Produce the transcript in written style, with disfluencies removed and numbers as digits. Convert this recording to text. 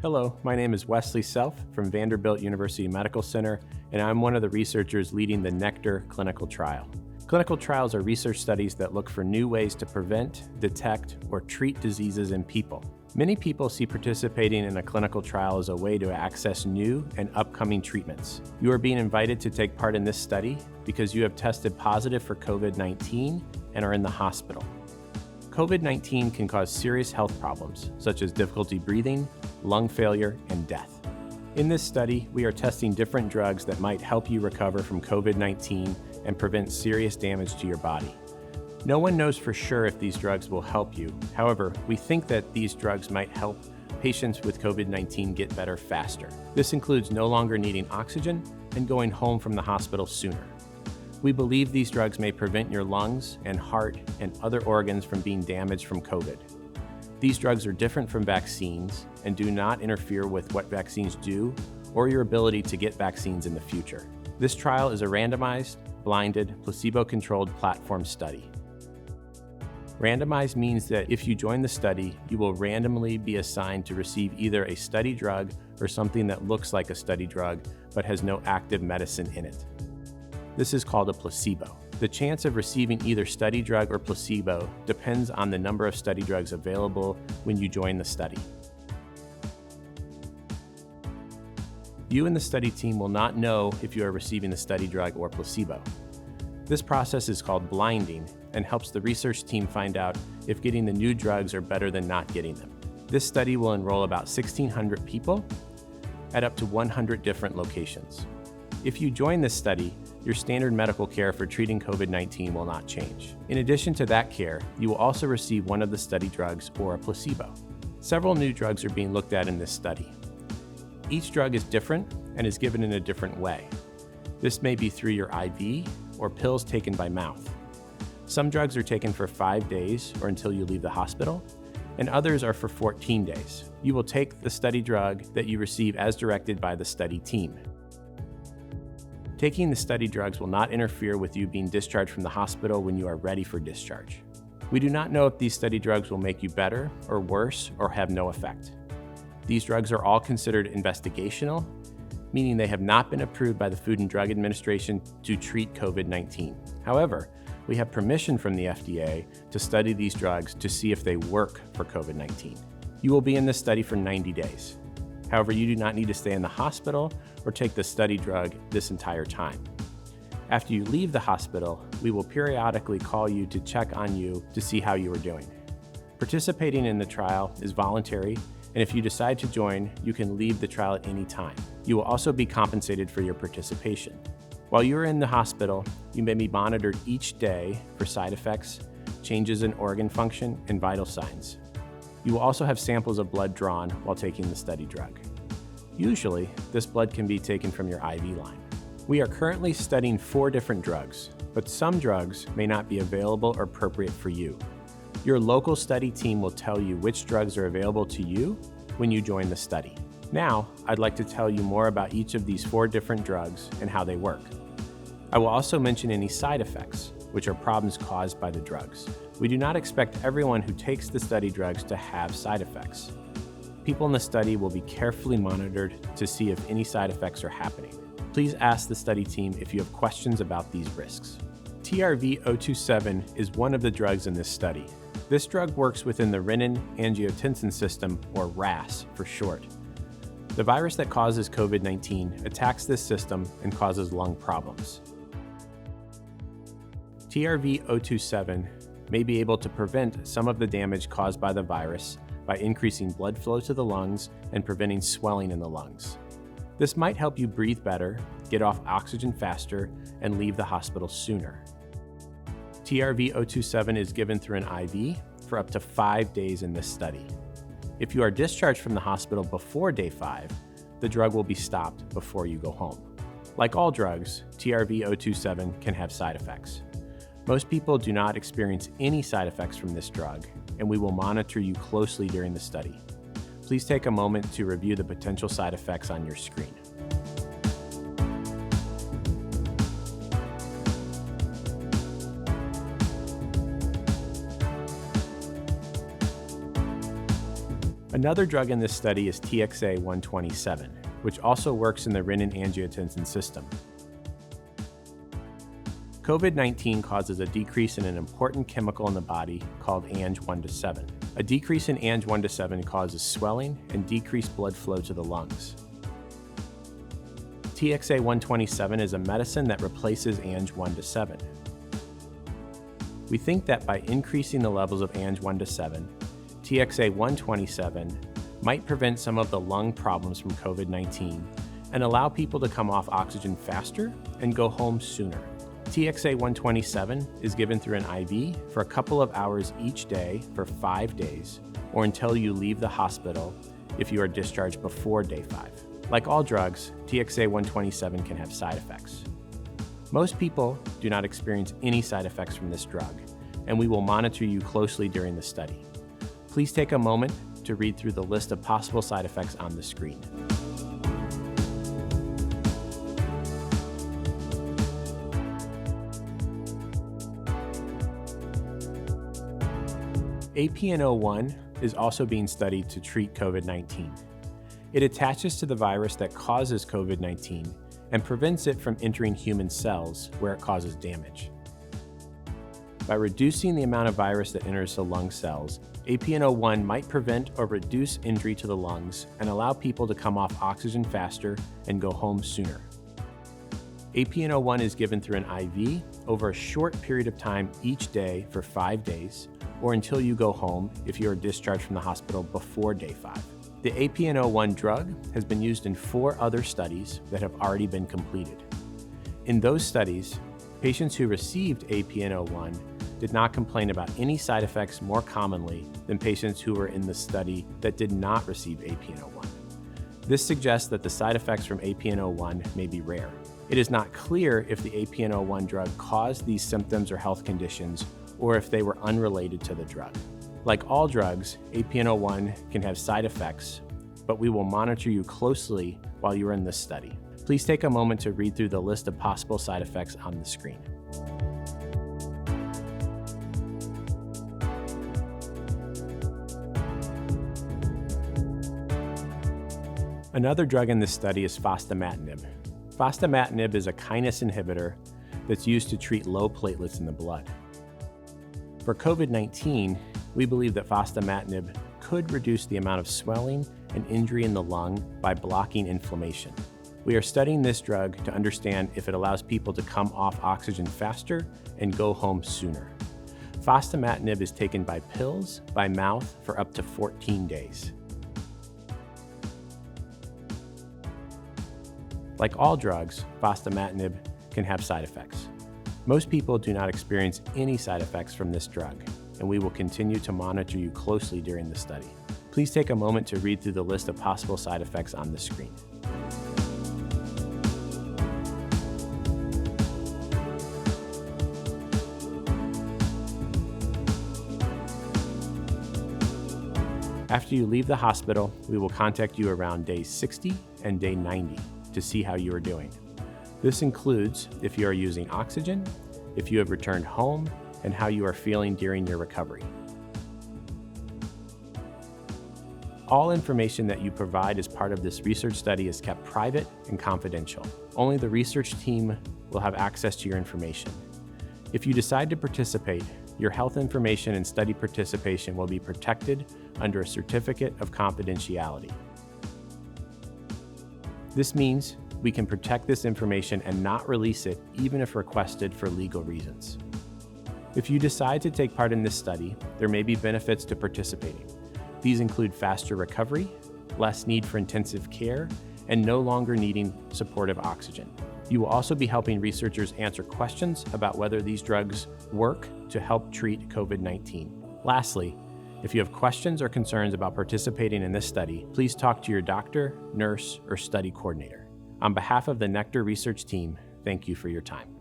Hello, my name is Wesley Self from Vanderbilt University Medical Center, and I'm one of the researchers leading the NECTAR clinical trial. Clinical trials are research studies that look for new ways to prevent, detect, or treat diseases in people. Many people see participating in a clinical trial as a way to access new and upcoming treatments. You are being invited to take part in this study because you have tested positive for COVID-19 and are in the hospital. COVID-19 can cause serious health problems, such as difficulty breathing, lung failure, and death. In this study, we are testing different drugs that might help you recover from COVID-19 and prevent serious damage to your body. No one knows for sure if these drugs will help you. However, we think that these drugs might help patients with COVID-19 get better faster. This includes no longer needing oxygen and going home from the hospital sooner. We believe these drugs may prevent your lungs and heart and other organs from being damaged from COVID. These drugs are different from vaccines and do not interfere with what vaccines do or your ability to get vaccines in the future. This trial is a randomized, blinded, placebo-controlled platform study. Randomized means that if you join the study, you will randomly be assigned to receive either a study drug or something that looks like a study drug but has no active medicine in it. This is called a placebo. The chance of receiving either study drug or placebo depends on the number of study drugs available when you join the study. You and the study team will not know if you are receiving the study drug or placebo. This process is called blinding and helps the research team find out if getting the new drugs are better than not getting them. This study will enroll about 1,600 people at up to 100 different locations. If you join this study, your standard medical care for treating COVID-19 will not change. In addition to that care, you will also receive one of the study drugs or a placebo. Several new drugs are being looked at in this study. Each drug is different and is given in a different way. This may be through your IV or pills taken by mouth. Some drugs are taken for 5 days or until you leave the hospital, and others are for 14 days. You will take the study drug that you receive as directed by the study team. Taking the study drugs will not interfere with you being discharged from the hospital when you are ready for discharge. We do not know if these study drugs will make you better or worse or have no effect. These drugs are all considered investigational, meaning they have not been approved by the Food and Drug Administration to treat COVID-19. However, we have permission from the FDA to study these drugs to see if they work for COVID-19. You will be in this study for 90 days. However, you do not need to stay in the hospital or take the study drug this entire time. After you leave the hospital, we will periodically call you to check on you to see how you are doing. Participating in the trial is voluntary, and if you decide to join, you can leave the trial at any time. You will also be compensated for your participation. While you are in the hospital, you may be monitored each day for side effects, changes in organ function, and vital signs. You will also have samples of blood drawn while taking the study drug. Usually, this blood can be taken from your IV line. We are currently studying 4 different drugs, but some drugs may not be available or appropriate for you. Your local study team will tell you which drugs are available to you when you join the study. Now, I'd like to tell you more about each of these 4 different drugs and how they work. I will also mention any side effects, which are problems caused by the drugs. We do not expect everyone who takes the study drugs to have side effects. People in the study will be carefully monitored to see if any side effects are happening. Please ask the study team if you have questions about these risks. TRV-027 is one of the drugs in this study. This drug works within the renin-angiotensin system, or RAS for short. The virus that causes COVID-19 attacks this system and causes lung problems. TRV-027 may be able to prevent some of the damage caused by the virus by increasing blood flow to the lungs and preventing swelling in the lungs. This might help you breathe better, get off oxygen faster, and leave the hospital sooner. TRV-027 is given through an IV for up to 5 days in this study. If you are discharged from the hospital before day 5, the drug will be stopped before you go home. Like all drugs, TRV-027 can have side effects. Most people do not experience any side effects from this drug, and we will monitor you closely during the study. Please take a moment to review the potential side effects on your screen. Another drug in this study is TXA-127, which also works in the renin-angiotensin system. COVID-19 causes a decrease in an important chemical in the body called Ang-1-7. A decrease in Ang-1-7 causes swelling and decreased blood flow to the lungs. TXA-127 is a medicine that replaces Ang-1-7. We think that by increasing the levels of Ang-1-7, TXA-127 might prevent some of the lung problems from COVID-19 and allow people to come off oxygen faster and go home sooner. TXA-127 is given through an IV for a couple of hours each day for 5 days, or until you leave the hospital if you are discharged before day 5. Like all drugs, TXA-127 can have side effects. Most people do not experience any side effects from this drug, and we will monitor you closely during the study. Please take a moment to read through the list of possible side effects on the screen. APNO1 is also being studied to treat COVID-19. It attaches to the virus that causes COVID-19 and prevents it from entering human cells where it causes damage. By reducing the amount of virus that enters the lung cells, APNO1 might prevent or reduce injury to the lungs and allow people to come off oxygen faster and go home sooner. APNO1 is given through an IV over a short period of time each day for 5 days, or until you go home if you are discharged from the hospital before day 5. The APNO1 drug has been used in 4 other studies that have already been completed. In those studies, patients who received APNO1 did not complain about any side effects more commonly than patients who were in the study that did not receive APNO1. This suggests that the side effects from APNO1 may be rare. It is not clear if the APNO1 drug caused these symptoms or health conditions, or if they were unrelated to the drug. Like all drugs, APNO1 can have side effects, but we will monitor you closely while you are in this study. Please take a moment to read through the list of possible side effects on the screen. Another drug in this study is fostamatinib. Fostamatinib is a kinase inhibitor that's used to treat low platelets in the blood. For COVID-19, we believe that fostamatinib could reduce the amount of swelling and injury in the lung by blocking inflammation. We are studying this drug to understand if it allows people to come off oxygen faster and go home sooner. Fostamatinib is taken by pills, by mouth, for up to 14 days. Like all drugs, fostamatinib can have side effects. Most people do not experience any side effects from this drug, and we will continue to monitor you closely during the study. Please take a moment to read through the list of possible side effects on the screen. After you leave the hospital, we will contact you around day 60 and day 90 to see how you are doing. This includes if you are using oxygen, if you have returned home, and how you are feeling during your recovery. All information that you provide as part of this research study is kept private and confidential. Only the research team will have access to your information. If you decide to participate, your health information and study participation will be protected under a certificate of confidentiality. This means we can protect this information and not release it even if requested for legal reasons. If you decide to take part in this study, there may be benefits to participating. These include faster recovery, less need for intensive care, and no longer needing supportive oxygen. You will also be helping researchers answer questions about whether these drugs work to help treat COVID-19. Lastly, if you have questions or concerns about participating in this study, please talk to your doctor, nurse, or study coordinator. On behalf of the Nectar research team, thank you for your time.